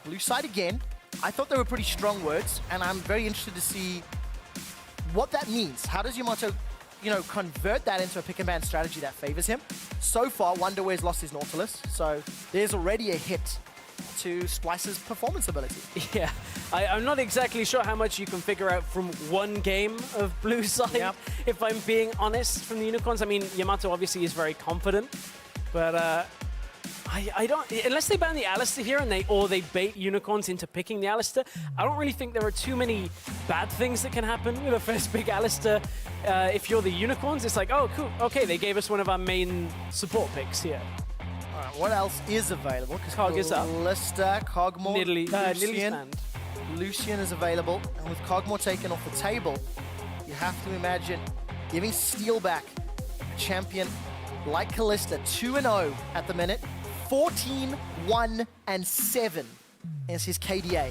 Blue side again. I thought they were pretty strong words, and I'm very interested to see what that means. How does Yamato, convert that into a pick and ban strategy that favors him? So far, Wonderware's lost his Nautilus, so there's already a hit to Splyce's performance ability. Yeah, I'm not exactly sure how much you can figure out from one game of Blue side, if I'm being honest, from the Unicorns. I mean, Yamato obviously is very confident, but I don't, unless they ban the Alistair here and they bait Unicorns into picking the Alistair, I don't really think there are too many bad things that can happen with a first pick Alistair. If you're the Unicorns, it's like, oh, cool, okay, they gave us one of our main support picks here. All right, what else is available? Because Cog is up. Lister, Cogmore, Lucian. Lucian is available, and with Cogmore taken off the table, you have to imagine giving Steel back a champion like Kalista, 2-0 at the minute. 14, 1, and 7 is his KDA.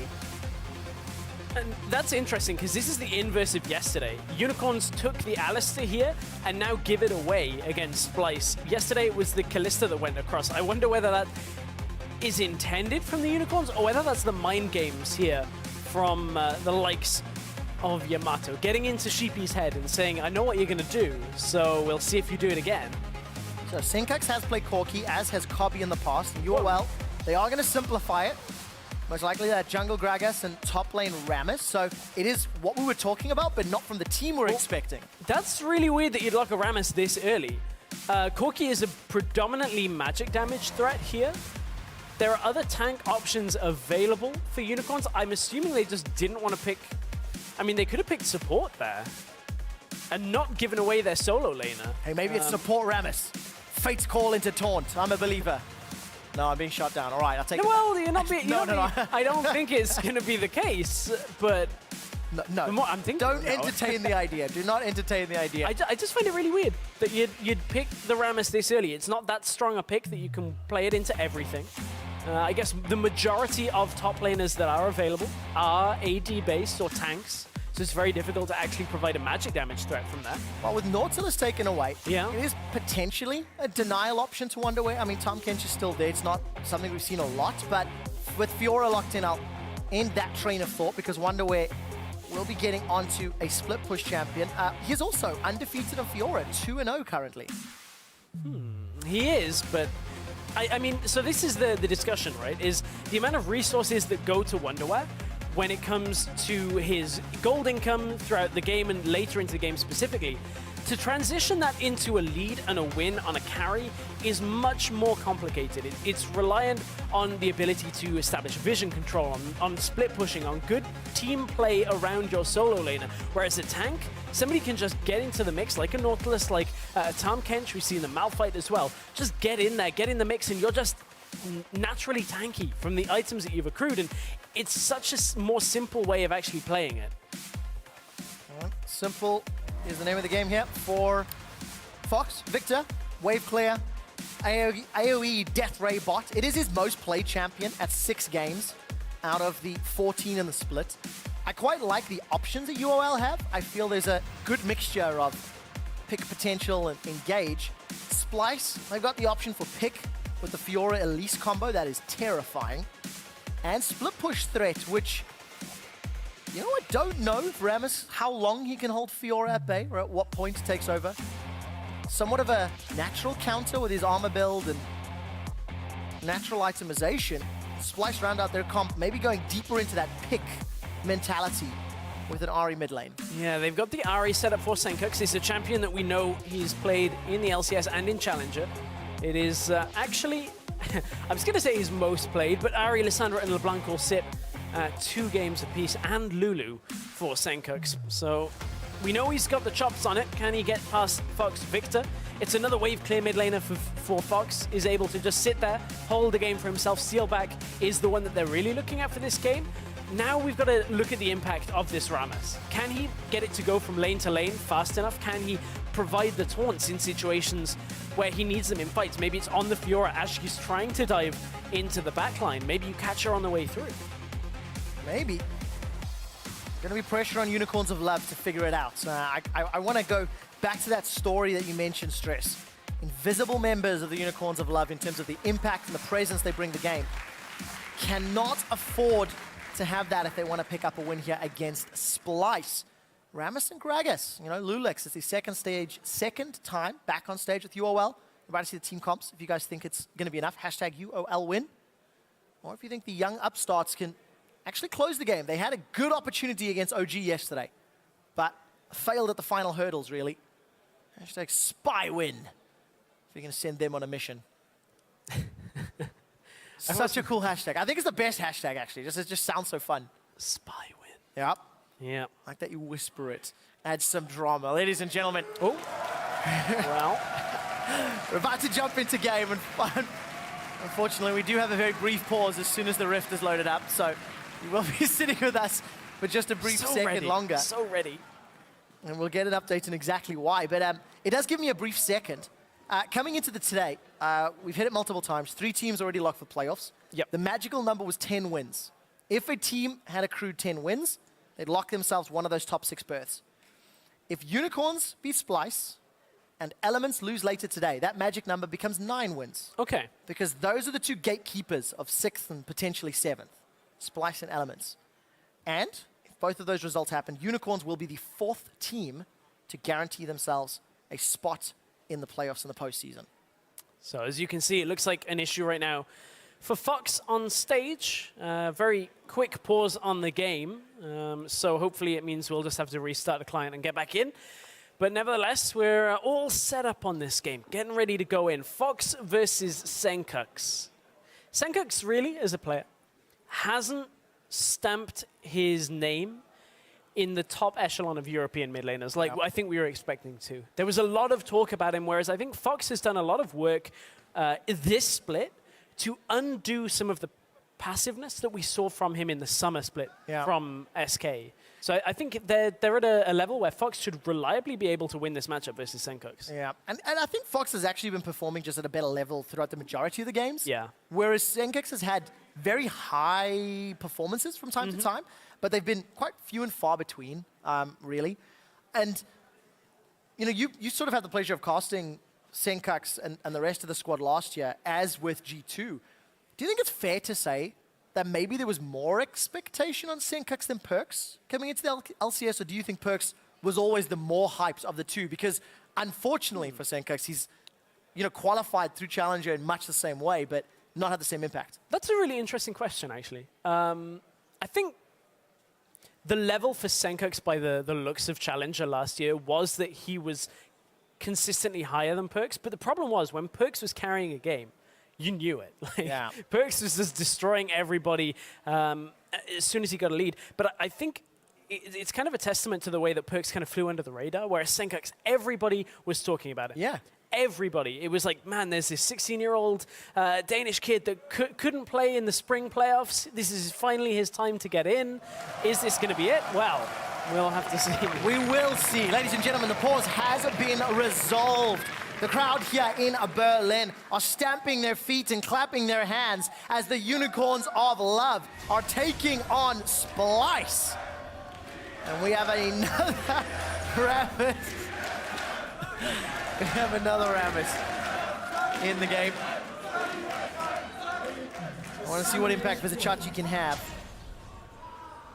And that's interesting, because this is the inverse of yesterday. Unicorns took the Alistair here and now give it away against Splyce. Yesterday it was the Kalista that went across. I wonder whether that is intended from the Unicorns or whether that's the mind games here from the likes of Yamato. Getting into Sheepy's head and saying, I know what you're going to do, so we'll see if you do it again. So Senkux has played Corki, as has Kobe in the past. And UOL, they are going to simplify it. Most likely that jungle Gragas and top lane Rammus. So it is what we were talking about, but not from the team we're expecting. That's really weird that you'd lock a Rammus this early. Corki is a predominantly magic damage threat here. There are other tank options available for Unicorns. I'm assuming they just didn't want to pick... I mean, they could have picked support there and not given away their solo laner. Hey, maybe it's support Rammus. Fate's call into taunt. I'm a believer. No, I'm being shot down. All right, I'll take it. Well, you're not being... No. I don't think it's going to be the case, but... No. The more I'm thinking, don't entertain the idea. Do not entertain the idea. I just find it really weird that you'd pick the Rammus this early. It's not that strong a pick that you can play it into everything. I guess the majority of top laners that are available are AD-based or tanks, so it's very difficult to actually provide a magic damage threat from that. Well, with Nautilus taken away, it is potentially a denial option to Wonderware. I mean, Tom Kench is still there. It's not something we've seen a lot, but with Fiora locked in, I'll end that train of thought because Wonderware will be getting onto a split push champion. He's also undefeated on Fiora, 2-0 currently. He is, but I mean, so this is the discussion, right? Is the amount of resources that go to Wonderware when it comes to his gold income throughout the game and later into the game specifically. To transition that into a lead and a win on a carry is much more complicated. It's reliant on the ability to establish vision control, on split pushing, on good team play around your solo laner. Whereas a tank, somebody can just get into the mix, like a Nautilus, like Tom Kench, we've seen the Malphite as well. Just get in there, get in the mix, and you're just naturally tanky from the items that you've accrued. And it's such a more simple way of actually playing it. Simple is the name of the game here for Fox. Victor, wave clear, AoE Death Ray bot. It is his most played champion at 6 games out of the 14 in the split. I quite like the options that UOL have. I feel there's a good mixture of pick potential and engage. Splyce, they've got the option for pick with the Fiora Elise combo. That is terrifying. And split push threat, which, you know, I don't know if Rammus, how long he can hold Fiora at bay, or at what point he takes over. Somewhat of a natural counter with his armor build and natural itemization. Splyce round out their comp, maybe going deeper into that pick mentality with an Ahri mid lane. Yeah, they've got the Ahri set up for Senkux. It's a champion that we know he's played in the LCS and in Challenger. It is actually, I was going to say his most played, but Ahri, Lissandra, and LeBlanc will sit 2 games apiece, and Lulu for Senkux. So we know he's got the chops on it. Can he get past Fox Victor? It's another wave clear mid laner for Fox, is able to just sit there, hold the game for himself. Steelback is the one that they're really looking at for this game. Now we've got to look at the impact of this Rammus. Can he get it to go from lane to lane fast enough? Can he provide the taunts in situations where he needs them in fights? Maybe it's on the Fiora as she's trying to dive into the backline. Maybe you catch her on the way through. Maybe. Going to be pressure on Unicorns of Love to figure it out. I want to go back to that story that you mentioned, Stress. Invisible members of the Unicorns of Love in terms of the impact and the presence they bring to the game. cannot afford to have that if they want to pick up a win here against Splyce. Rammus and Gragas, you know, Lulex is the second time back on stage with UOL. We're about to see the team comps. If you guys think it's going to be enough, hashtag UOL win. Or if you think the young upstarts can actually close the game. They had a good opportunity against OG yesterday, but failed at the final hurdles, really. Hashtag spy win. If you're going to send them on a mission. Such a cool hashtag. I think it's the best hashtag, actually. It just sounds so fun. Spy win. Yep. Yep. Like that you whisper it. Add some drama. Ladies and gentlemen. Oh. Well. We're about to jump into game. And unfortunately, we do have a very brief pause as soon as the rift is loaded up. So you will be sitting with us for just a brief second longer. So ready. And we'll get an update on exactly why. But it does give me a brief second. Coming into today, we've hit it multiple times. 3 teams already locked for playoffs. Yep. The magical number was 10 wins. If a team had accrued 10 wins, they'd lock themselves one of those top 6 berths. If Unicorns beat Splyce and Elements lose later today, that magic number becomes 9 wins. Okay. Because those are the 2 gatekeepers of 6th and potentially 7th, Splyce and Elements. And if both of those results happen, Unicorns will be the 4th team to guarantee themselves a spot in the playoffs in the postseason. So as you can see, it looks like an issue right now for Fox on stage. Very quick pause on the game. So hopefully it means we'll just have to restart the client and get back in. But nevertheless, we're all set up on this game, getting ready to go in. Fox versus Senkux. Senkux really, as a player, hasn't stamped his name in the top echelon of European mid laners, like I think we were expecting to. There was a lot of talk about him, whereas I think Fox has done a lot of work this split to undo some of the passiveness that we saw from him in the summer split from SK. So I think they're at a level where Fox should reliably be able to win this matchup versus Senkux. Yeah, and I think Fox has actually been performing just at a better level throughout the majority of the games. Yeah. Whereas Senkux has had very high performances from time to time, but they've been quite few and far between, really. And, you know, you sort of had the pleasure of casting Senkux and the rest of the squad last year, as with G2. Do you think it's fair to say that maybe there was more expectation on Senkux than Perks coming into the LCS, or do you think Perks was always the more hyped of the two? Because unfortunately for Senkux, he's, you know, qualified through Challenger in much the same way, but not had the same impact. That's a really interesting question, actually. I think the level for Senkux by the looks of Challenger last year was that he was consistently higher than Perks, but the problem was when Perks was carrying a game, you knew it. Like, Perks was just destroying everybody as soon as he got a lead. But I think it's kind of a testament to the way that Perks kind of flew under the radar, whereas Senkux, everybody was talking about it. Yeah. Everybody. It was like, man, there's this 16-year-old Danish kid that couldn't play in the spring playoffs. This is finally his time to get in. Is this going to be it? Well, we'll have to see. We will see. Ladies and gentlemen, the pause has been resolved. The crowd here in Berlin are stamping their feet and clapping their hands as the Unicorns of Love are taking on Splyce. And we have another Rammus. We have another Rammus in the game. I want to see what impact Vizicachi can have.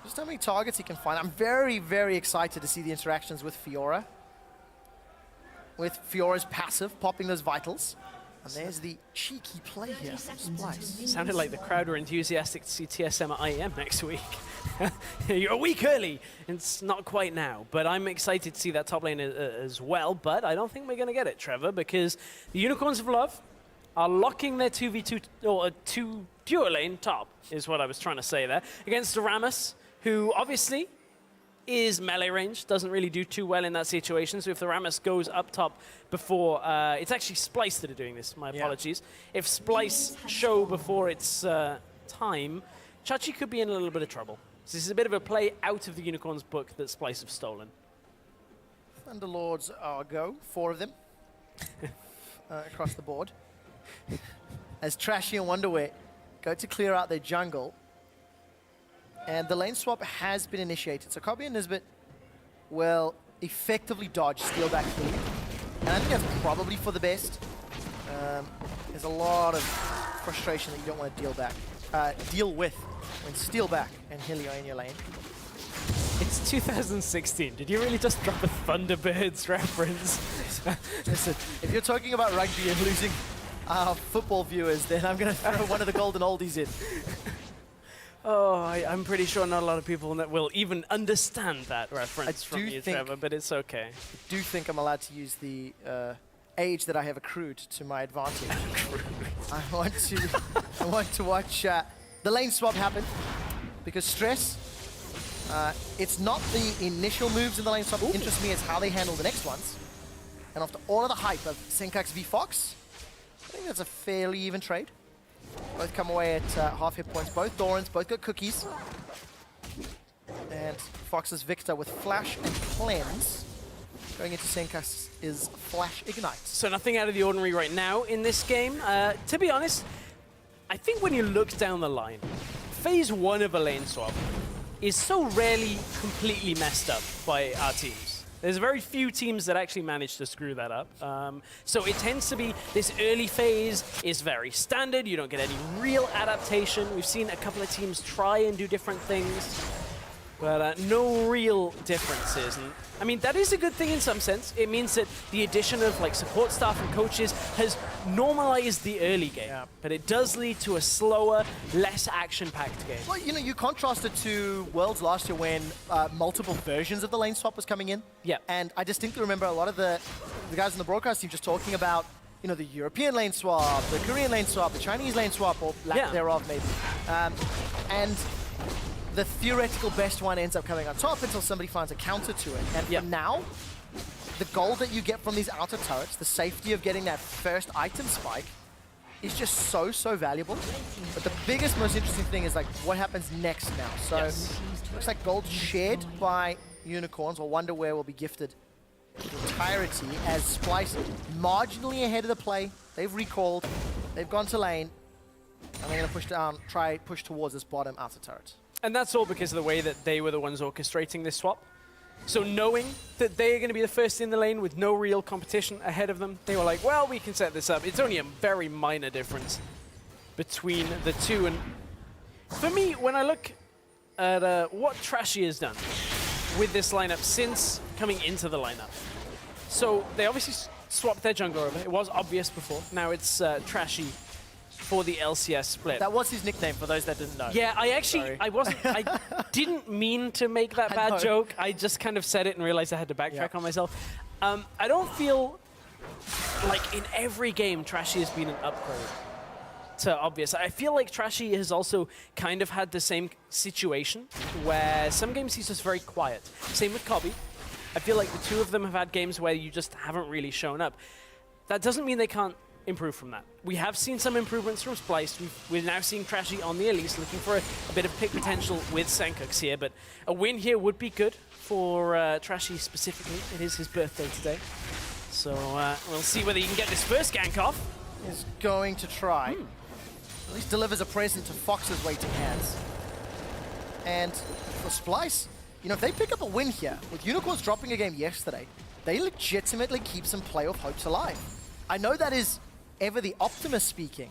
Just how many targets he can find. I'm very, very excited to see the interactions with Fiora. With Fiora's passive, popping those vitals. And there's the cheeky play here from Splyce. Sounded like the crowd were enthusiastic to see TSM at IEM next week. You're a week early. It's not quite now, but I'm excited to see that top lane as well. But I don't think we're going to get it, Trevor, because the Unicorns of Love are locking their 2v2, or 2 duo lane top, is what I was trying to say there, against the Rammus, who obviously is melee range, doesn't really do too well in that situation. So if the Rammus goes up top before, it's actually Splyce that are doing this, my apologies. If Splyce show before its time, Chachi could be in a little bit of trouble. So this is a bit of a play out of the Unicorns book that Splyce have stolen. Thunderlords are go, 4 of them, across the board. As Trashy and Wonderwear go to clear out their jungle. And the lane swap has been initiated. So Kobe and Nisbet will effectively dodge, steal back the lead. And I think that's probably for the best. There's a lot of frustration that you don't want to deal back. deal with when Steelback and Hilly are in your lane. It's 2016. Did you really just drop a Thunderbirds reference? Listen, if you're talking about rugby and losing football viewers, then I'm going to throw one of the golden oldies in. Oh, I'm pretty sure not a lot of people that will even understand that reference from you, Trevor, but it's okay. I do think I'm allowed to use the age that I have accrued to my advantage. I want to watch the lane swap happen, because Stress, it's not the initial moves in the lane swap that interest me, it's how they handle the next ones. And after all of the hype of Senkux v Fox, I think that's a fairly even trade. Both come away at half hit points. Both Dorans, both got cookies. And Fox's Victor with Flash and Cleanse. Going into Senkux is Flash Ignite. So nothing out of the ordinary right now in this game. To be honest, I think when you look down the line, phase 1 of a lane swap is so rarely completely messed up by our teams. There's very few teams that actually manage to screw that up. So it tends to be this early phase is very standard. You don't get any real adaptation. We've seen a couple of teams try and do different things, but no real differences. And I mean, that is a good thing in some sense. It means that the addition of like support staff and coaches has normalized the early game, but it does lead to a slower, less action-packed game. Well, you know, you contrast it to Worlds last year when multiple versions of the lane swap was coming in. Yeah. And I distinctly remember a lot of the guys in the broadcast team just talking about, you know, the European lane swap, the Korean lane swap, the Chinese lane swap, or lack thereof maybe. And the theoretical best one ends up coming on top until somebody finds a counter to it. And for now, the gold that you get from these outer turrets, the safety of getting that first item spike, is just so valuable. But the biggest, most interesting thing is like what happens next now. So looks like gold shared by Unicorns, or Wonder Where will be gifted the entirety as Splyce marginally ahead of the play. They've recalled, they've gone to lane, and they're going to push down, push towards this bottom outer turret. And that's all because of the way that they were the ones orchestrating this swap. So knowing that they are going to be the first in the lane with no real competition ahead of them, they were like, well, we can set this up. It's only a very minor difference between the two. And for me, when I look at what Trashy has done with this lineup since coming into the lineup, so they obviously swapped their jungler over. It was obvious before. Now it's Trashy for the LCS split. That was his nickname for those that didn't know. Yeah, I didn't mean to make that bad joke. I just kind of said it and realized I had to backtrack on myself. I don't feel like in every game Trashy has been an upgrade to obvious. I feel like Trashy has also kind of had the same situation where some games he's just very quiet. Same with Cobby. I feel like the two of them have had games where you just haven't really shown up. That doesn't mean they can't improve from that. We have seen some improvements from Splyce. We're now seeing Trashy on the Elise, looking for a bit of pick potential with Senkux here, but a win here would be good for Trashy specifically. It is his birthday today. So we'll see whether he can get this first gank off. Is going to try. At least delivers a present to Fox's waiting hands. And for Splyce, you know, if they pick up a win here, with Unicorns dropping a game yesterday, they legitimately keep some playoff hopes alive. I know that is ever the optimist speaking,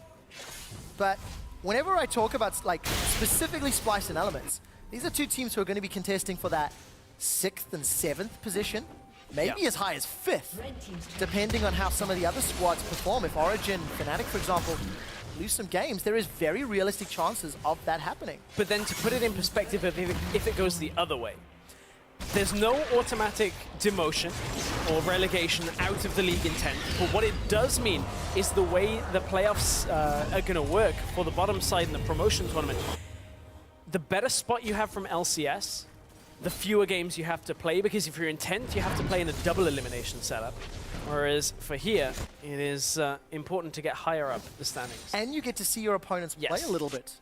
but whenever I talk about like specifically Splyce and Elements, these are two teams who are going to be contesting for that 6th and 7th position, maybe as high as 5th, depending on how some of the other squads perform. If Origin, Fnatic, for example, lose some games, there is very realistic chances of that happening. But then to put it in perspective, if it goes the other way, there's no automatic demotion or relegation out of the league in 10th, but what it does mean is the way the playoffs are going to work for the bottom side in the promotion tournament. The better spot you have from LCS, the fewer games you have to play, because if you're in 10th, you have to play in a double elimination setup. Whereas for here, it is important to get higher up the standings. And you get to see your opponents play a little bit,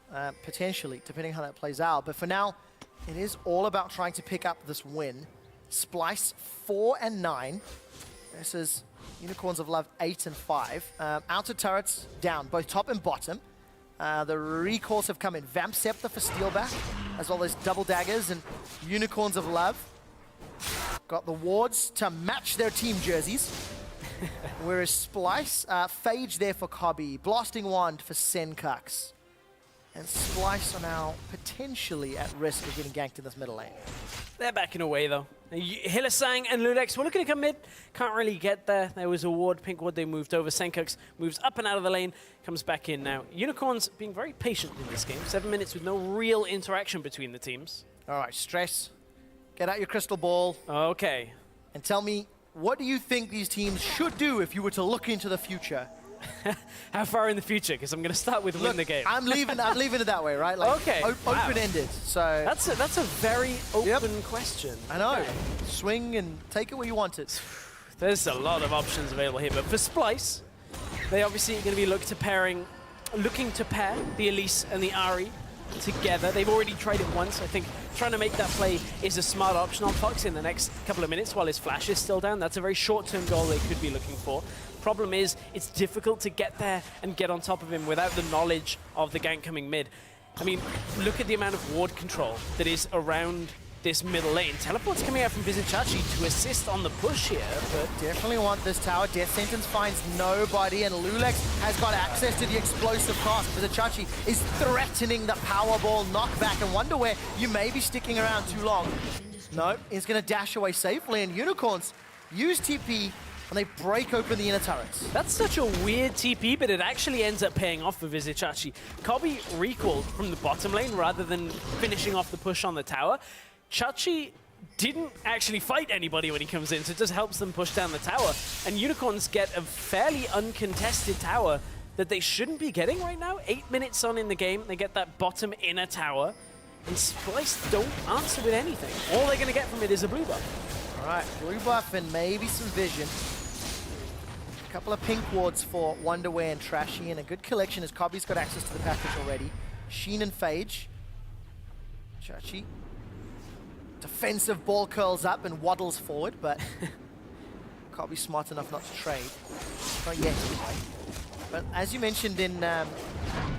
potentially, depending how that plays out. But for now, it is all about trying to pick up this win. Splyce 4 and 9 versus Unicorns of Love 8 and 5. Outer turrets down, both top and bottom. The recalls have come in. Vamp Scepter for Steelback, as well as Double Daggers, and Unicorns of Love got the wards to match their team jerseys. Whereas Splyce, Phage there for Cobby, Blasting Wand for Senkux. And Splyce are now potentially at risk of getting ganked in this middle lane. They're backing away, though. Hylissang and Lulex were looking to come mid. Can't really get there. There was a ward, pink ward, they moved over. Senkux moves up and out of the lane, comes back in now. Unicorns being very patient in this game. 7 minutes with no real interaction between the teams. All right, Stress, get out your crystal ball. Okay. And tell me, what do you think these teams should do if you were to look into the future? How far in the future? Because I'm going to start with win the game. I'm leaving it that way, right? Like, okay. Wow. Open-ended. So that's a very open question. I know. Okay. Swing and take it where you want it. There's a lot of options available here, but for Splyce, they obviously are going to be looking to pair the Elise and the Ahri together. They've already tried it once. I think trying to make that play is a smart option on Fox in the next couple of minutes while his flash is still down. That's a very short-term goal they could be looking for. Problem is, it's difficult to get there and get on top of him without the knowledge of the gank coming mid. I mean, look at the amount of ward control that is around this middle lane. Teleport's coming out from Vizicachi to assist on the push here, but definitely want this tower. Death Sentence finds nobody, and Lulex has got access to the explosive cast. Vizicachi is threatening the Powerball knockback, and wonder where you may be sticking around too long. No, he's going to dash away safely, and Unicorns use TP, and they break open the inner turrets. That's such a weird TP, but it actually ends up paying off for Vizicachi. Kobe recalled from the bottom lane rather than finishing off the push on the tower. Chachi didn't actually fight anybody when he comes in, so it just helps them push down the tower. And Unicorns get a fairly uncontested tower that they shouldn't be getting right now. 8 minutes on in the game, they get that bottom inner tower, and Splyce don't answer with anything. All they're going to get from it is a blue buff. All right, blue buff and maybe some vision. A couple of pink wards for Wonderwear and Trashy, and a good collection as Kobe's got access to the package already. Sheen and Phage. Chachi. Defensive ball curls up and waddles forward, but Kobe's smart enough not to trade. Not yet. But as you mentioned in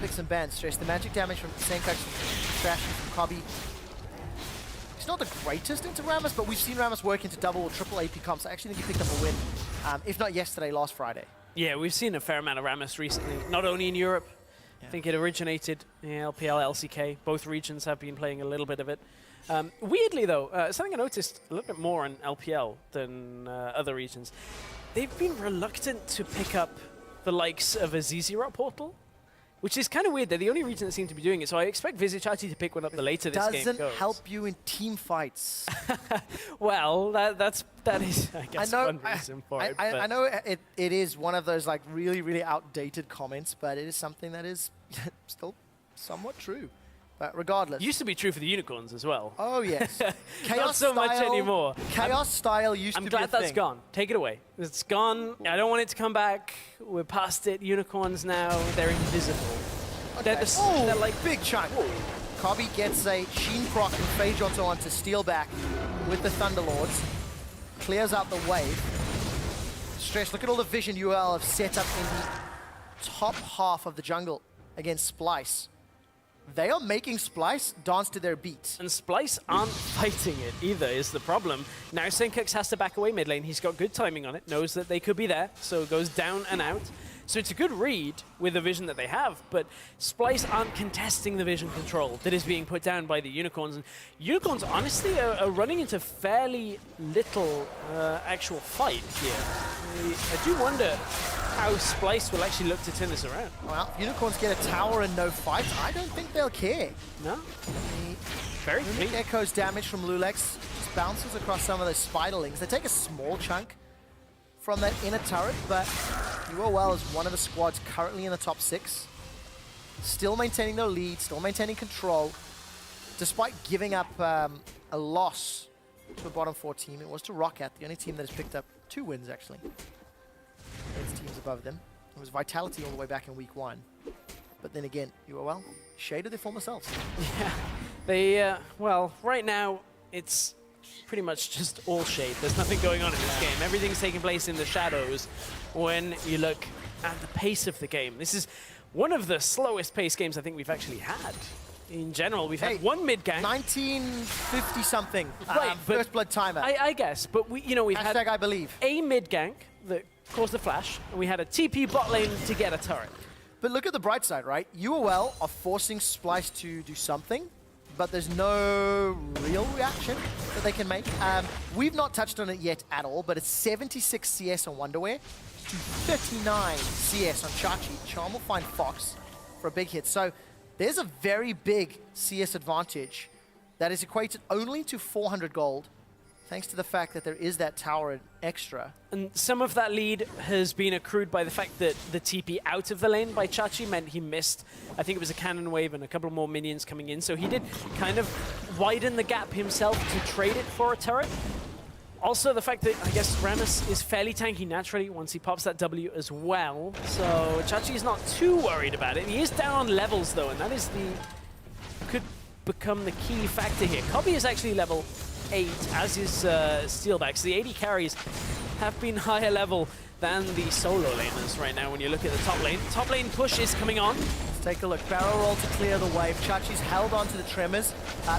Picks and Bans, Stress, the magic damage from Senkux, Trashy, from Kobe. He's not the greatest into Rammus, but we've seen Rammus work into double or triple AP comps. I actually think he picked up a win, if not yesterday, last Friday. Yeah, we've seen a fair amount of Rammus recently, not only in Europe. Yeah. I think it originated in LPL, LCK. Both regions have been playing a little bit of it. Weirdly, though, something I noticed a little bit more in LPL than other regions, they've been reluctant to pick up the likes of a Zizirot portal, which is kind of weird. They're the only region that seem to be doing it, so I expect Vizicachi to pick one up the later this game goes. Doesn't help you in team fights. Well, that is, I guess, one reason for it. I know it is one of those like really, really outdated comments, but it is something that is still somewhat true. But regardless. Used to be true for the Unicorns as well. Oh, yes. Chaos Not so style, much anymore. Chaos style used to be a thing. I'm glad that's gone. Take it away. It's gone. I don't want it to come back. We're past it. Unicorns now, they're invisible. Okay. They're like big chunk. Kobe gets a Sheen proc and Phage Auto on to steal back with the Thunderlords. Clears out the wave. Stress, look at all the vision UOL have set up in the top half of the jungle against Splyce. They are making Splyce dance to their beat. And Splyce aren't fighting it either, is the problem. Now Senkux has to back away mid lane. He's got good timing on it, knows that they could be there, so it goes down and out. So it's a good read with the vision that they have, but Splyce aren't contesting the vision control that is being put down by the Unicorns. And Unicorns, honestly, are running into fairly little actual fight here. I do wonder how Splyce will actually look to turn this around. Well, if Unicorns get a tower and no fight, I don't think they'll care. No. Very clean. Echoes damage from Lulex just bounces across some of those spiderlings. They take a small chunk from that inner turret, but UOL is one of the squads currently in the top 6. Still maintaining their lead, still maintaining control. Despite giving up a loss to a bottom 4 team, it was to Roccat, the only team that has picked up 2 wins, actually. Against teams above them. It was Vitality all the way back in week 1. But then again, UOL shaded their former selves. Yeah, they, well, right now, it's pretty much just all shade. There's nothing going on in this game. Everything's taking place in the shadows when you look at the pace of the game. This is one of the slowest paced games I think we've actually had. In general, we've had one mid gank. 1950 something. Right, first blood timer. I guess, but we've had I believe. A mid gank that caused the flash, and we had a TP bot lane to get a turret. But look at the bright side, right? UOL are forcing Splyce to do something, but there's no real reaction that they can make. We've not touched on it yet at all, but it's 76 CS on Wonderwear to 39 CS on Chachi. Charm will find Fox for a big hit. So there's a very big CS advantage that is equated only to 400 gold, thanks to the fact that there is that tower extra. And some of that lead has been accrued by the fact that the TP out of the lane by Chachi meant he missed, I think it was a cannon wave and a couple more minions coming in. So he did kind of widen the gap himself to trade it for a turret. Also the fact that, I guess, Rammus is fairly tanky naturally once he pops that W as well. So Chachi is not too worried about it. He is down on levels though, and that is could become the key factor here. Cobby is actually level 8, as is Steelbacks. The AD carries have been higher level than the solo laners right now when you look at the top lane. Top lane push is coming on. Let's take a look. Barrel roll to clear the wave. Chachi's held onto the Tremors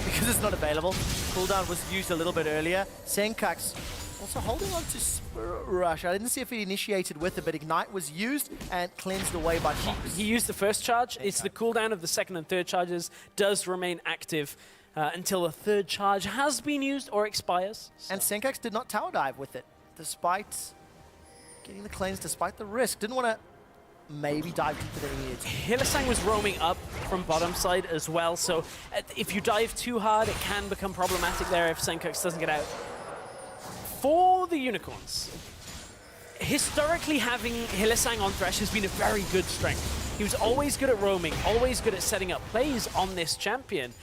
because it's not available. Cooldown was used a little bit earlier. Senkux also holding on to Spirit Rush. I didn't see if he initiated with it, but Ignite was used and cleansed away by Fox. He used the first charge. Okay. It's the cooldown of the second and third charges does remain active until the third charge has been used or expires. So. And Senkux did not tower dive with it, despite getting the cleanse, despite the risk. Didn't want to maybe dive deeper than he needed. Hylissang was roaming up from bottom side as well, so if you dive too hard, it can become problematic there if Senkux doesn't get out. For the Unicorns, historically having Hylissang on Thresh has been a very good strength. He was always good at roaming, always good at setting up plays on this champion.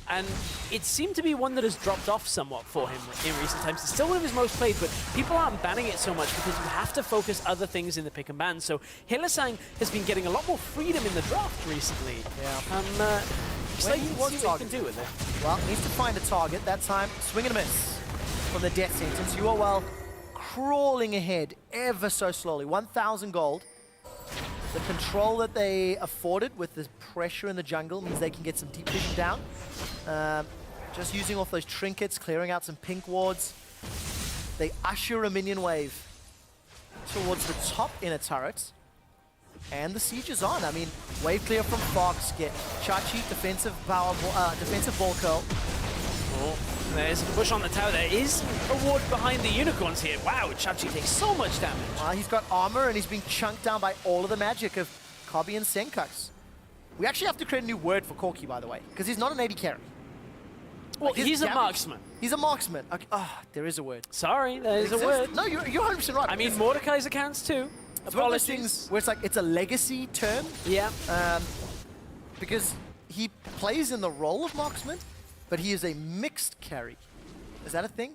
And it seemed to be one that has dropped off somewhat for him in recent times. It's still one of his most played, but people aren't banning it so much because you have to focus other things in the pick and ban. So Hylissang has been getting a lot more freedom in the draft recently. Yeah. Excited to see what he can do with it. Well, needs to find a target. That time, swing and a miss from the death sentence. UOL crawling ahead ever so slowly. 1,000 gold. The control that they afforded with the pressure in the jungle means they can get some deep vision down. Just using off those trinkets, clearing out some pink wards. They usher a minion wave towards the top inner turret. And the siege is on. I mean, wave clear from Fox, get Chachi, defensive ball curl. Oh, there's a push on the tower. There is a ward behind the Unicorns here. Wow, Chachi takes so much damage. He's got armor and he's being chunked down by all of the magic of Cobby and Senkux. We actually have to create a new word for Corki, by the way, because he's not an AD carry. Well, he's a marksman. He's a marksman. Okay. There is a word. Sorry, there is a word. No, you're 100% right. I mean, Mordekaiser counts too. It's one of those things where it's like, it's a legacy term. Yeah. Because he plays in the role of marksman, but he is a mixed carry. Is that a thing?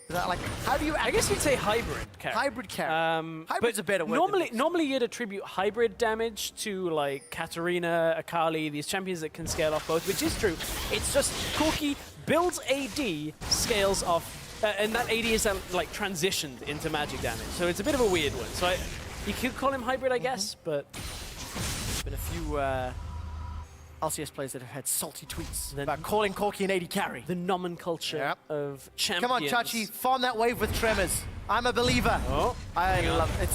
Is that like, how do you... I guess you'd say hybrid carry. Hybrid carry. Hybrid's a better word. Normally you'd attribute hybrid damage to like Katarina, Akali, these champions that can scale off both, which is true. It's just Corki builds AD, scales off, and that AD is like transitioned into magic damage. So it's a bit of a weird one. So you could call him hybrid, I guess, but... There's been a few LCS players that have had salty tweets about calling Corki an AD carry. The nomenclature of champions. Come on, Chachi, farm that wave with Tremors. I'm a believer. Oh, I love it.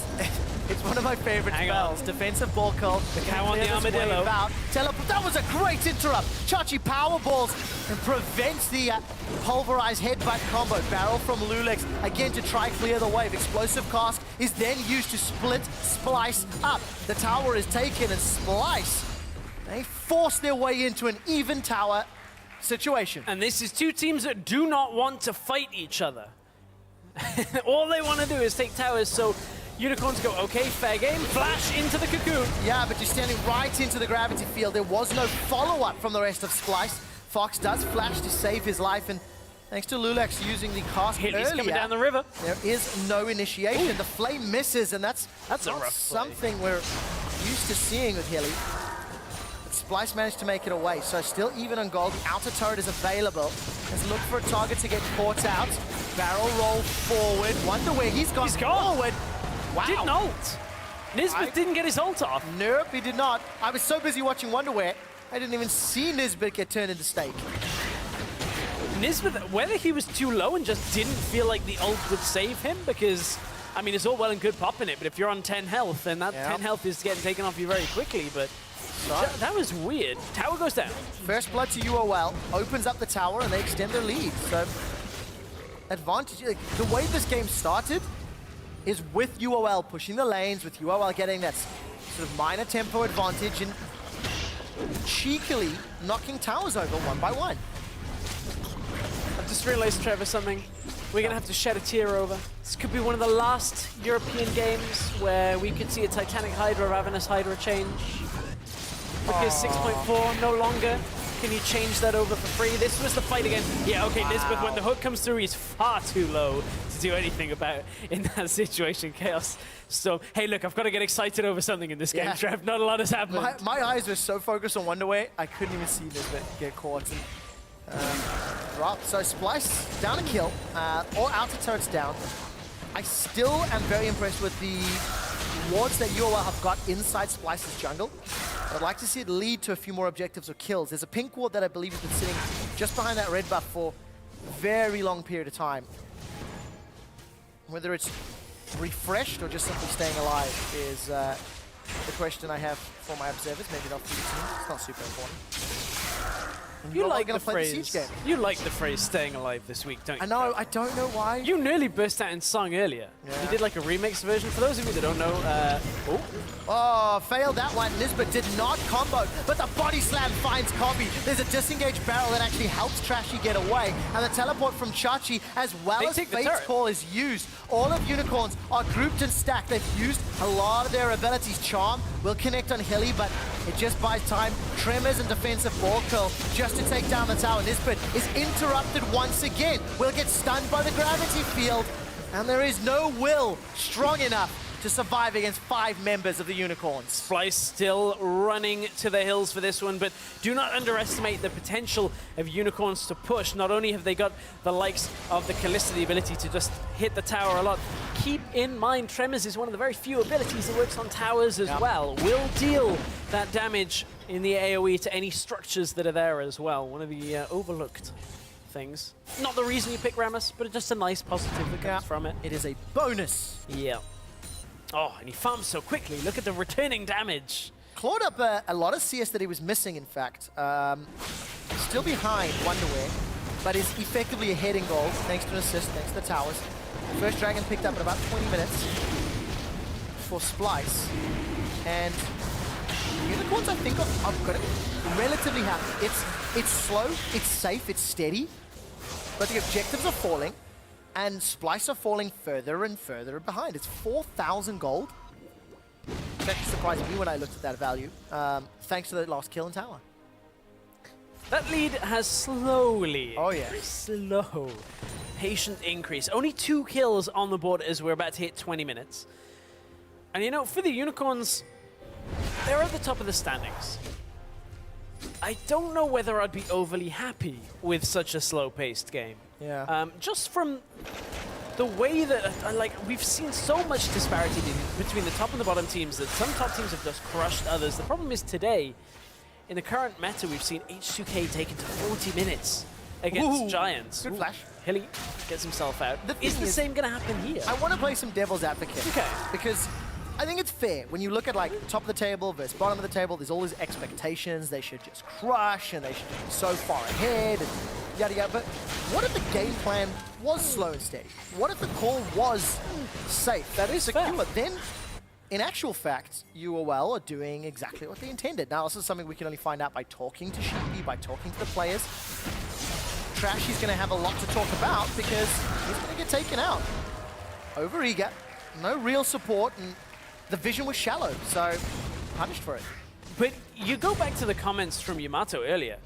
It's one of my favorite spells. Defensive ball curl. The cow on the armadillo. That was a great interrupt. Chachi power balls and prevents the pulverized headbutt combo. Barrel from Lulex again to try clear the wave. Explosive cask is then used to split Splyce up. The tower is taken and Splyce, they force their way into an even tower situation. And this is two teams that do not want to fight each other. All they want to do is take towers, so Unicorns go, okay, fair game, flash into the cocoon. Yeah, but you're standing right into the gravity field. There was no follow-up from the rest of Splyce. Fox does flash to save his life, and thanks to Lulex using the cast earlier, coming down the river. There is no initiation. Ooh. The flame misses, and that's a rough something we're used to seeing with Hilly. Splyce managed to make it away, so still even on gold. The outer turret is available. Let's look for a target to get caught out. Barrel roll forward. Wonder where he's gone forward. Wow. Didn't ult. Nisbeth didn't get his ult off. Nope, he did not. I was so busy watching Wonderwear, I didn't even see Nisbeth get turned into steak. Nisbeth, whether he was too low and just didn't feel like the ult would save him, because, I mean, it's all well and good popping it, but if you're on 10 health, then that 10 health is getting taken off you very quickly, but That was weird. Tower goes down. First blood to UOL, opens up the tower, and they extend their lead. So, advantage. Like, the way this game started is with UOL pushing the lanes, with UOL getting that sort of minor tempo advantage and cheekily knocking towers over one by one. I've just realized, Trevor, something we're going to have to shed a tear over. This could be one of the last European games where we could see a Titanic Hydra, Ravenous Hydra change. Because 6.4 no longer. Can you change that over for free? This was the fight again. Yeah, okay, Nisbeth, when the hook comes through, he's far too low to do anything about it in that situation. Chaos. So, hey, look, I've got to get excited over something in this game, Trev. Not a lot has happened. My eyes were so focused on Wonderway, I couldn't even see Nisbeth get caught. So Splyce down a kill, all outer turrets down. I still am very impressed with the wards that UOL have got inside Splyce's jungle. I'd like to see it lead to a few more objectives or kills. There's a pink ward that I believe has been sitting just behind that red buff for a very long period of time. Whether it's refreshed or just simply staying alive is the question I have for my observers. Maybe not for the team. It's not super important. You like the phrase. You like the phrase "staying alive" this week, don't you? I know. I don't know why. You nearly burst out in song earlier. Yeah. You did like a remix version. For those of you that don't know, oh, failed that one. Nisbet did not combo, but the body slam finds Kobe. There's a disengaged barrel that actually helps Trashy get away, and the teleport from Chachi, as well as Fate's Call, is used. All of Unicorns are grouped and stacked. They've used a lot of their abilities. Charm will connect on Hilly, but it just buys time. Tremors and defensive ball curl just to take down the tower. Nisbet is interrupted once again. Will get stunned by the gravity field, and there is no will strong enough to survive against 5 members of the Unicorns. Splyce still running to the hills for this one, but do not underestimate the potential of Unicorns to push. Not only have they got the likes of the Callista, the ability to just hit the tower a lot, keep in mind Tremors is one of the very few abilities that works on towers as well. Will deal that damage in the AoE to any structures that are there as well. One of the overlooked things. Not the reason you pick Rammus, but just a nice positive that comes from it. It is a bonus. Yeah. Oh, and he farms so quickly. Look at the returning damage. Clawed up a lot of CS that he was missing, in fact. Still behind Wonderwear, but is effectively ahead in gold, thanks to an assist, thanks to the towers. First Dragon picked up in about 20 minutes for Splyce. And Unicorns, I think, I've got it relatively happy. It's slow, it's safe, it's steady, but the objectives are falling. And Splyce are falling further and further behind. It's 4,000 gold. It actually surprised me when I looked at that value, thanks to the last kill in tower. That lead has slowly, very slow, patient increase. Only 2 kills on the board as we're about to hit 20 minutes. And you know, for the Unicorns, they're at the top of the standings. I don't know whether I'd be overly happy with such a slow-paced game. Yeah. Just from the way that, we've seen so much disparity between the top and the bottom teams that some top teams have just crushed others. The problem is today, in the current meta, we've seen H2K taken to 40 minutes against Giants. Good flash. Hilly gets himself out. Is the same going to happen here? I want to play some devil's advocate. Okay. Because I think it's fair. When you look at top of the table versus bottom of the table, there's all these expectations. They should just crush and they should be so far ahead and yada yada. But what if the game plan was slow and steady? What if the call was safe? That is secure. fair. Then, in actual fact, UOL are doing exactly what they intended. Now, this is something we can only find out by talking to Sheepy, by talking to the players. Trashy's going to have a lot to talk about because he's going to get taken out. Over-eager, no real support, and the vision was shallow, so punished for it. But you go back to the comments from Yamato earlier.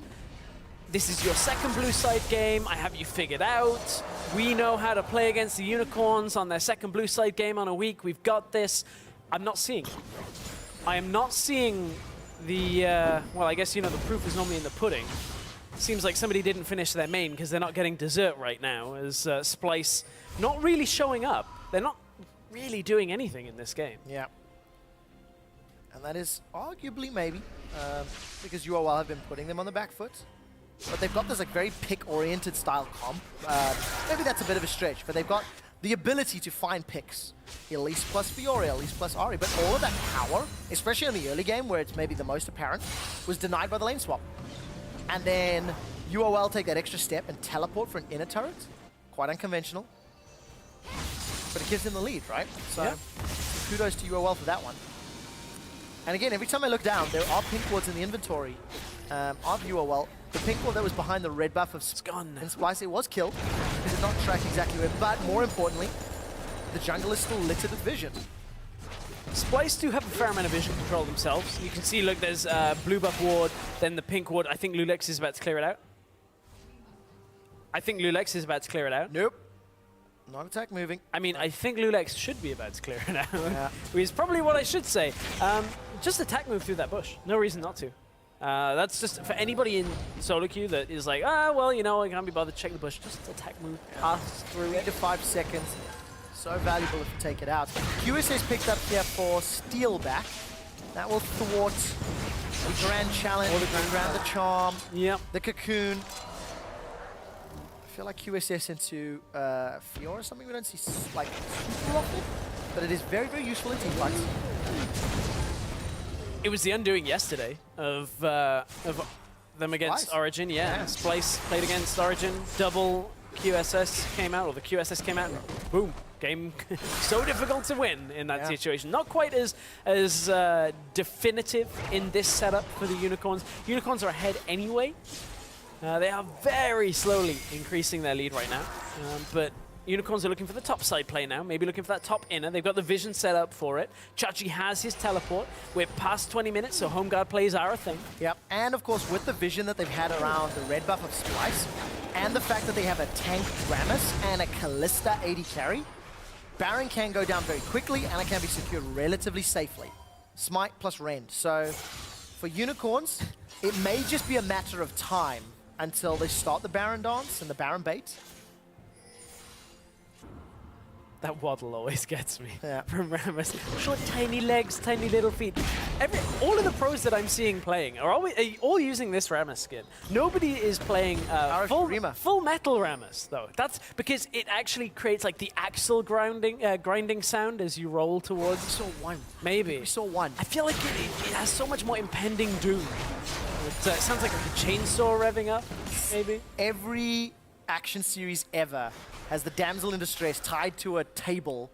This is your second blue side game. I have you figured out. We know how to play against the Unicorns on their second blue side game on a week. We've got this. I'm not seeing it. I am not seeing the, well, I guess, the proof is normally in the pudding. Seems like somebody didn't finish their main because they're not getting dessert right now, as Splyce not really showing up. They're not really doing anything in this game. Yeah. And that is arguably maybe because UOL have been putting them on the back foot. But they've got this very pick-oriented style comp. Maybe that's a bit of a stretch, but they've got the ability to find picks. Elise plus Fiora, Elise plus Ahri, but all of that power, especially in the early game where it's maybe the most apparent, was denied by the lane swap. And then UOL take that extra step and teleport for an inner turret. Quite unconventional. But it gives them the lead, right? So yeah. Kudos to UOL for that one. And again, every time I look down, there are pink wards in the inventory of UOL. The pink ward that was behind the red buff of gone. and Splyce, it was killed. It did not track exactly where, but more importantly, the jungle is still littered with vision. Splyce do have a fair amount of vision control themselves. You can see, look, there's blue buff ward, then the pink ward. I think Lulex is about to clear it out. Nope. Not attack moving. I mean, I think Lulex should be about to clear it out. Yeah. Which is probably what I should say. Just attack move through that bush. No reason not to. That's just for anybody in solo queue that is like, well, you know, I can't be bothered to check the bush. Just attack move, pass through 3 it. to 5 seconds. So valuable if you take it out. QS is picked up here for steal back. That will thwart the Grand Challenge, around the Charm, Yep. the Cocoon. I feel like QSS into Fiora, something we don't see like super often, but it is very, very useful in teamfights. It was the undoing yesterday of them against Splyce. Origin. Yeah, Splyce played against Origin. Double QSS came out, or the QSS came out, and boom. Game so difficult to win in that situation. Not quite as definitive in this setup for the Unicorns. Unicorns are ahead anyway. They are very slowly increasing their lead right now. But Unicorns are looking for the top side play now, maybe looking for that top inner. They've got the vision set up for it. Chachi has his teleport. We're past 20 minutes, so home guard plays are a thing. Yep, and of course with the vision that they've had around the red buff of Splyce, and the fact that they have a tank Rammus and a Callista AD carry, Baron can go down very quickly and it can be secured relatively safely. Smite plus Rend. So for Unicorns, it may just be a matter of time until they start the Baron dance and the Baron bait. That waddle always gets me. Yeah. From Rammus. Short, tiny legs, tiny little feet. All of the pros that I'm seeing playing are all using this Rammus skin. Nobody is playing full metal Rammus, though. That's because it actually creates like the axle grinding sound as you roll towards. We saw one. Maybe. We saw one. I feel like it has so much more impending doom. It sounds like a chainsaw revving up, maybe. Every action series ever has the damsel in distress tied to a table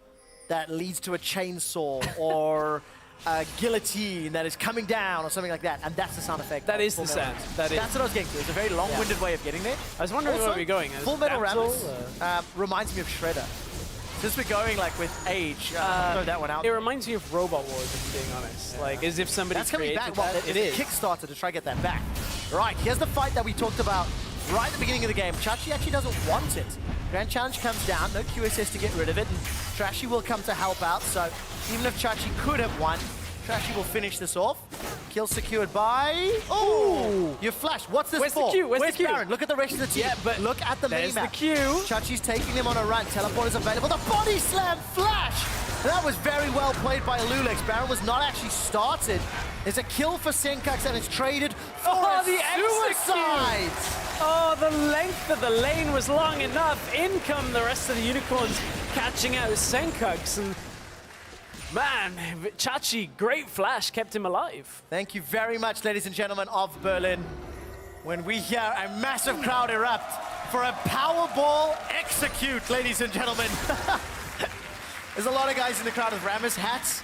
that leads to a chainsaw or a guillotine that is coming down or something like that, and that's the sound effect. That is the sound. That's what I was getting to. It's a very long-winded way of getting there. I was wondering where we're going. Full Metal Rammus reminds me of Shredder. Since we're going like with age, throw that one out. It reminds me of Robot Wars, if I'm being honest. Like, as if somebody That's coming created back. Well, that. it is a Kickstarter to try to get that back. Right, here's the fight that we talked about right at the beginning of the game. Chachi actually doesn't want it. Grand Challenge comes down, no QSS to get rid of it, and Trashy will come to help out. So even if Chachi could have won, Trashy will finish this off. Kill secured by... Oh! You flashed. What's this Where's for? the queue? Where's the queue? Baron? Look at the rest of the team. Yeah, but look at the there's minimap. the queue. Chachi's taking them on a run. Teleport is available. The body slam flash! That was very well played by Lulex. Baron was not actually started. There's a kill for Senkux and it's traded for the suicide! Oh, the length of the lane was long enough. In come the rest of the Unicorns catching out Senkux. And man, Chachi, great flash, kept him alive. Thank you very much, ladies and gentlemen of Berlin. When we hear a massive crowd erupt for a Powerball execute, ladies and gentlemen. There's a lot of guys in the crowd with Rammus hats.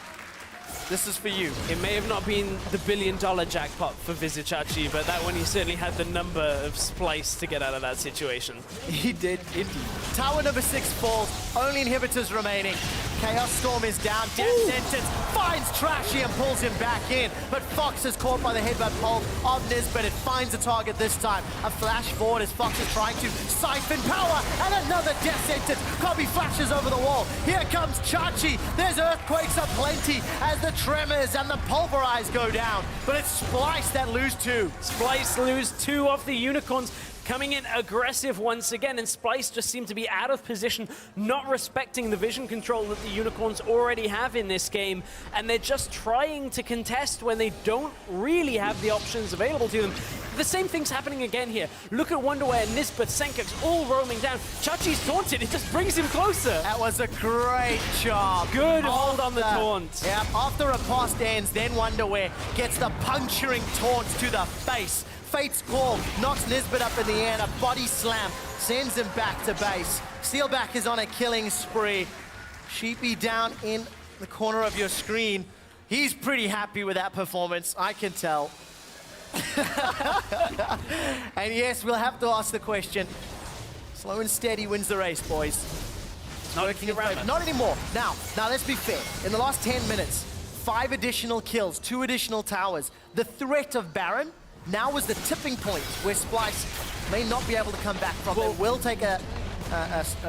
This is for you. It may have not been the $1 billion jackpot for Visit Chachi, but that one he certainly had the number of Splyce to get out of that situation. He did indeed. Tower number 6 falls, only inhibitors remaining. Chaos Storm is down, Death Sentence finds Trashy and pulls him back in, but Fox is caught by the headbutt pulse of Nisbet. It finds a target this time. A flash forward as Fox is trying to siphon power, and another Death Sentence. Kobe flashes over the wall. Here comes Chachi. There's earthquakes aplenty as the tremors and the pulverize go down, but it's Splyce that lose 2. Splyce lose 2 off the Unicorns. coming in aggressive once again, and Splyce just seemed to be out of position, not respecting the vision control that the Unicorns already have in this game, and they're just trying to contest when they don't really have the options available to them. The same thing's happening again here. Look at Wonderwear, Nisbet, Senkux all roaming down. Chachi's taunted, it just brings him closer. That was a great job. Good hold on the taunt. Yeah, after a pass ends, then Wonderwear gets the puncturing taunts to the face. Fate's Call knocks Nisbet up in the air, and a body slam sends him back to base. Steelback is on a killing spree. Sheepy down in the corner of your screen. He's pretty happy with that performance, I can tell. And yes, we'll have to ask the question. Slow and steady wins the race, boys. Not anymore. Now, let's be fair. In the last 10 minutes, 5 additional kills, 2 additional towers. The threat of Baron now was the tipping point where Splyce may not be able to come back from. They will take a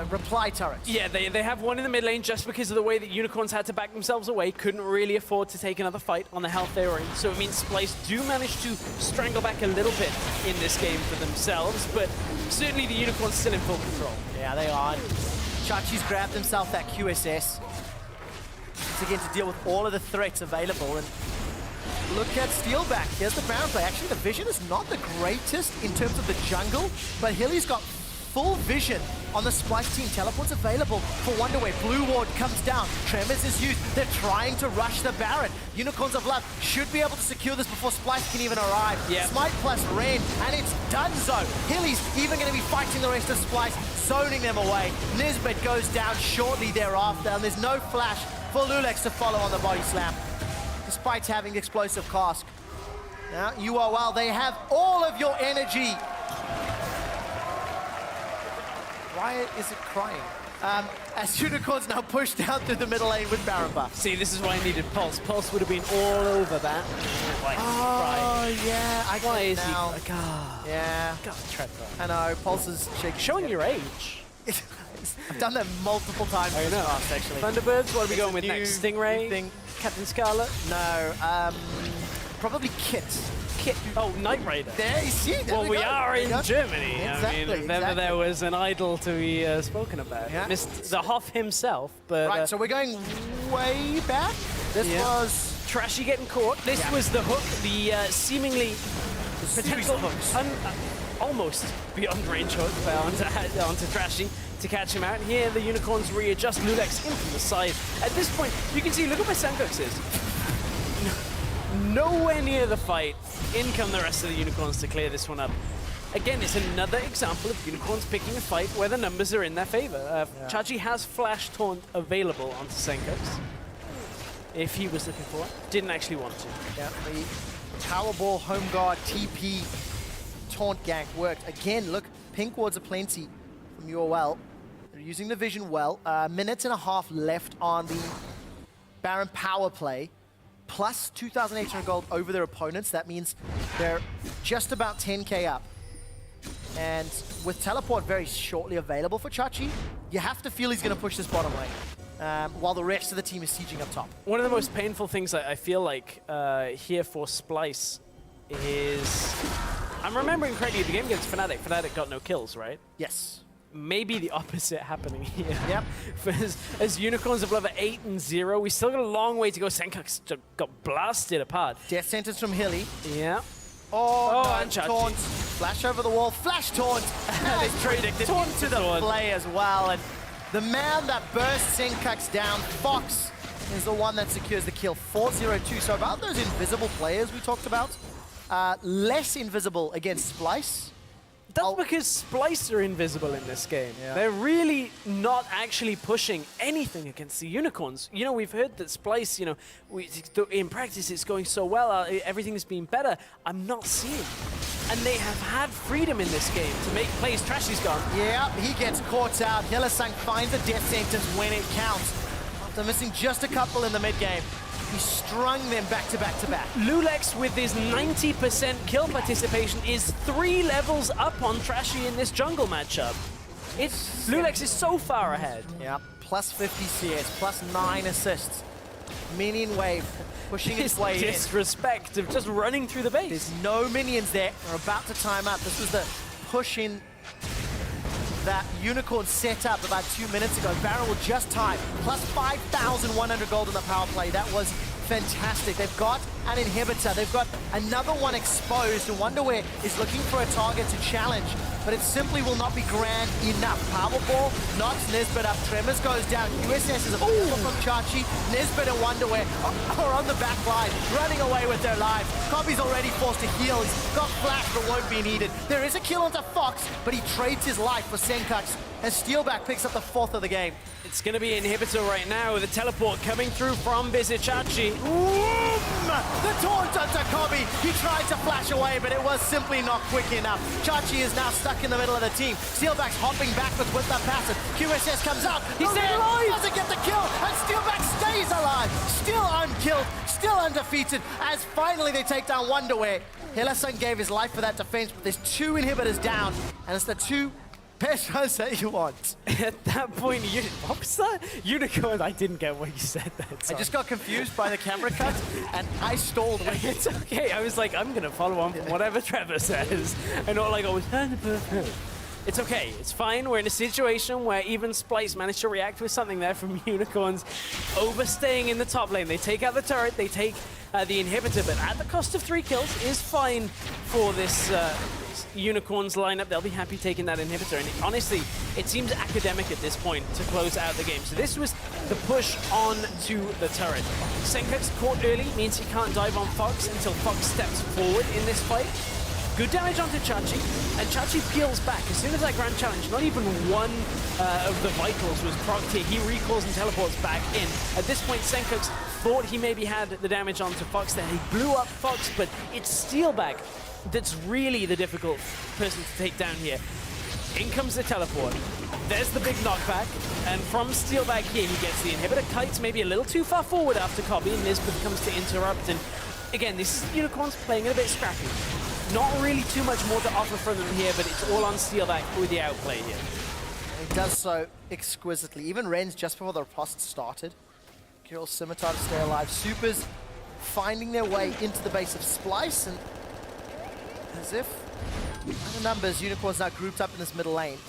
reply turret. Yeah, they have one in the mid lane just because of the way that Unicorns had to back themselves away, couldn't really afford to take another fight on the health they were in. So it means Splyce do manage to strangle back a little bit in this game for themselves, but certainly the Unicorns still in full control. Yeah, they are. Chachi's grabbed himself that QSS. Once again, to deal with all of the threats available. And look at Steelback. Here's the Baron play. Actually, the vision is not the greatest in terms of the jungle, but Hilly's got full vision on the Splyce team. Teleport's available for Wonderway. Blue Ward comes down. Tremors is used. They're trying to rush the Baron. Unicorns of Love should be able to secure this before Splyce can even arrive. Yep. Smite plus Rain, and it's done so. Hilly's even going to be fighting the rest of Splyce, zoning them away. Nisbet goes down shortly thereafter, and there's no flash for Lulex to follow on the body slam, despite having explosive cask. Now, UOL, they have all of your energy. Why is it crying? As Unicorns now push down through the middle lane with Baron buff. See, this is why I needed Pulse. Pulse would have been all over that. Like, Yeah, I why is now. he? God. Yeah. God, Trevor. I know, Pulse is shaking. Showing your age. I've done that multiple times in this past, actually. Thunderbirds, what are we going with new next? Stingray? Captain Scarlet? No, probably Kit. Oh, Knight Rider. There you see. There Well, we are in Germany. Exactly, I mean, if ever there was an idol to be spoken about. Yeah. Missed the Hoff himself, but... Right, so we're going way back. This was... Trashy getting caught. This was the hook, the seemingly potential hooks. Almost beyond range hook onto Trashy to catch him out. Here, the Unicorns readjust Lulex in from the side. At this point, you can see, look at where Senkux is. Nowhere near the fight. In come the rest of the Unicorns to clear this one up. Again, it's another example of Unicorns picking a fight where the numbers are in their favor. Chachi has Flash Taunt available onto Senkux, if he was looking for it. Didn't actually want to. Yeah, the Powerball, Home Guard, TP, Taunt gank worked. Again, look, pink wards are plenty from UOL. They're using the vision well. Minute and a half left on the Baron power play. Plus 2,800 gold over their opponents. That means they're just about 10k up. And with Teleport very shortly available for Chachi, you have to feel he's going to push this bottom lane, while the rest of the team is sieging up top. One of the most painful things I feel like here for Splyce is... I'm remembering correctly, the game against Fnatic. Fnatic got no kills, right? Yes. Maybe the opposite happening here. Yep. as Unicorns of Love at 8-0, we still got a long way to go. Senkux got blasted apart. Death sentence from Hilly. Yeah. Oh, no, and Chachi. Taunt. Flash over the wall. Flash taunt. They predicted Taunt into the play as well. And the man that bursts Senkux down, Fox, is the one that secures the kill. 4-0-2. So about those invisible players we talked about, less invisible against Splyce. That's because Splyce are invisible in this game. Yeah. They're really not actually pushing anything against the Unicorns. You know, we've heard that Splyce, you know, in practice it's going so well, everything's been better. I'm not seeing. And they have had freedom in this game to make plays. Trashy's gone. Yeah, he gets caught out. Hylissang finds a death sentence when it counts. After missing just a couple in the mid game, he strung them back to back to back. Lulex with his 90% kill participation is 3 levels up on Trashy in this jungle matchup. Lulex is so far ahead. Yeah, plus 50 CS, plus 9 assists. Minion wave pushing its way disrespect of just running through the base. There's no minions there. We're about to time out. This was the pushing that Unicorn set up about 2 minutes ago. Barrel just timed, plus 5,100 gold in the power play. That was fantastic. They've got an inhibitor. They've got another one exposed. And Wonderwear is looking for a target to challenge, but it simply will not be grand enough. Powerball knocks Nisbet up. Tremors goes down. USS is a pull from Chachi. Nisbet and Wonderwear are on the back line, running away with their lives. Cobby's already forced to heal. He's got flash, but won't be needed. There is a kill onto Fox, but he trades his life for Senkux, and Steelback picks up the 4th of the game. It's going to be Inhibitor right now with a teleport coming through from Bizichachi. The taunt onto Cobby. He tried to flash away, but it was simply not quick enough. Chachi is now stuck in the middle of the team. Steelback's hopping backwards with that passive. QSS comes out. He's there. Doesn't get the kill, and Steelback stays alive. Still unkilled, still undefeated, as finally they take down Wonderwear. Helasun gave his life for that defense, but there's 2 inhibitors down, and it's the 2 best runs that you want. At that point, what was that? Unicorn, I didn't get what you said there. I just got confused by the camera cut, and I stalled with it. It's okay. I was like, I'm going to follow on from whatever Trevor says. And not like, it's okay. It's fine. We're in a situation where even Splyce managed to react with something there from Unicorns overstaying in the top lane. They take out the turret, they take the inhibitor, but at the cost of 3 kills is fine for this Unicorns lineup. They'll be happy taking that inhibitor. And honestly, it seems academic at this point to close out the game. So this was the push on to the turret. Senkux caught early means he can't dive on Fox until Fox steps forward in this fight. Good damage onto Chachi, and Chachi peels back. As soon as that Grand Challenge, not even one of the vitals was procced here. He recalls and teleports back in. At this point, Senkux thought he maybe had the damage onto Fox there. He blew up Fox, but it's Steelback that's really the difficult person to take down here. In comes the teleport. There's the big knockback, and from Steelback here, he gets the inhibitor. Kites maybe a little too far forward after Cobby, and Nisbet comes to interrupt. And again, this is Unicorns playing it a bit scrappy. Not really too much more to offer from them here, but it's all on Steelback with the outplay here. He does so exquisitely. Even Ren's just before the riposte started. Kirill's Scimitar to stay alive. Supers finding their way into the base of Splyce, and as if the numbers, Unicorns now grouped up in this middle lane.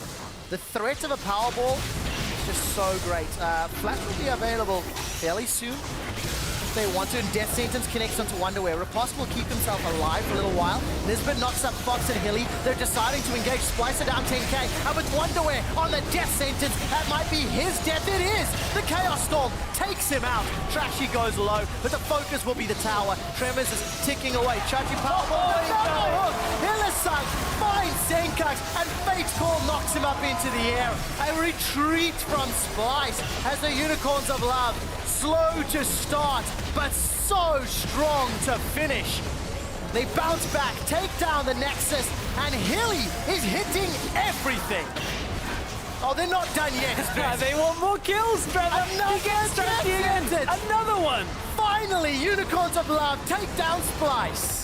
The threat of a Powerball is just so great. Flash will be available fairly soon if they want to, and Death Sentence connects onto Wonderwear. Riposte will keep himself alive for a little while. Nisbet knocks up Fox and Hilly. They're deciding to engage. Splicer down 10k, and with Wonderwear on the Death Sentence, that might be his death. It is! The Chaos Storm takes him out. Trashy goes low, but the focus will be the tower. Tremors is ticking away. Chachi Powerball, Helasun finds Senkux, and Fate's Call knocks him up into the air. A retreat from Splyce as the Unicorns of Love, slow to start, but so strong to finish. They bounce back, take down the Nexus, and Hilly is hitting everything. Oh, they're not done yet. They want more kills, Trevor. Another one. Finally, Unicorns of Love take down Splyce.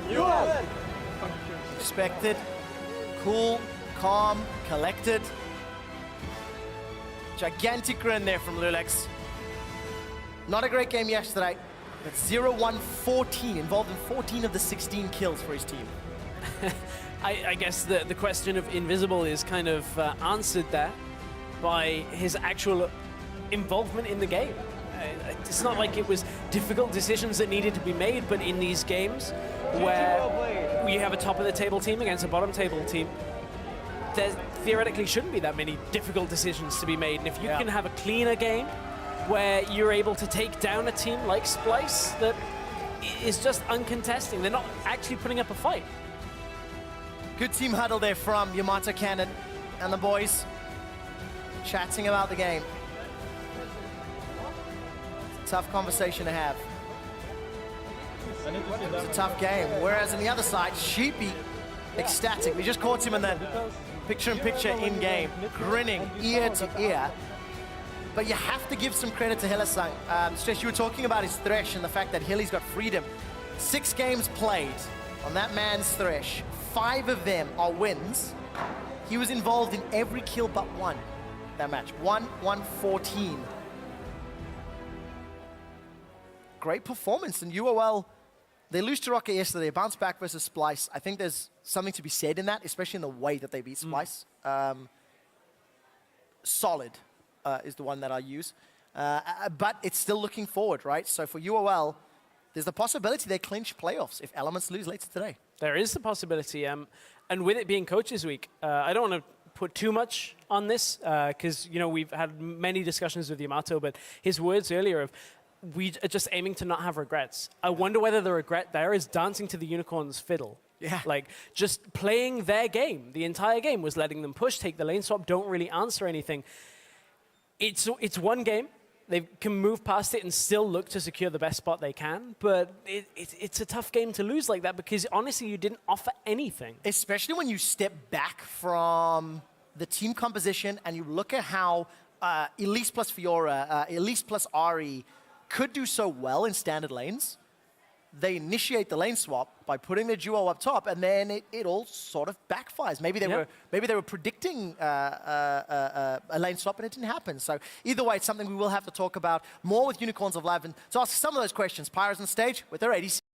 UOL! Expected, cool, calm, collected. Gigantic grin there from Lulex. Not a great game yesterday, but 0-1-14, involved in 14 of the 16 kills for his team. I guess the question of Invisible is kind of answered there by his actual involvement in the game. It's not like it was difficult decisions that needed to be made, but in these games where you have a top-of-the-table team against a bottom-table team, there theoretically shouldn't be that many difficult decisions to be made. And if you can have a cleaner game where you're able to take down a team like Splyce that is just uncontesting, they're not actually putting up a fight. Good team huddle there from Yamato Cannon and the boys chatting about the game. Tough conversation to have. It was a tough game. Whereas on the other side, Sheepy, ecstatic. We just caught him in that picture-in-picture in-game, grinning ear to ear. But you have to give some credit to Helasun. Stress, you were talking about his Thresh and the fact that Hilly's got freedom. 6 games played on that man's Thresh. 5 of them are wins. He was involved in every kill but one that match. 1-1-14. Great performance. And UOL, they lose to Rocket yesterday, bounce back versus Splyce. I think there's something to be said in that, especially in the way that they beat Splyce. Solid is the one that I use. But it's still looking forward, right? So for UOL, there's the possibility they clinch playoffs if Elements lose later today. There is the possibility. And with it being Coaches Week, I don't want to put too much on this because, you know, we've had many discussions with Yamato, but his words earlier of, we are just aiming to not have regrets. I wonder whether the regret there is dancing to the Unicorn's fiddle. Yeah. Like, just playing their game. The entire game was letting them push, take the lane swap, don't really answer anything. It's one game. They can move past it and still look to secure the best spot they can, but it's a tough game to lose like that because, honestly, you didn't offer anything. Especially when you step back from the team composition and you look at how Elise plus Fiora, Elise plus Ari could do so well in standard lanes. They initiate the lane swap by putting their duo up top, and then it all sort of backfires. Maybe they were predicting a lane swap, and it didn't happen. So either way, it's something we will have to talk about more with Unicorns of Live, and to ask some of those questions. Pyro's on stage with their ADC.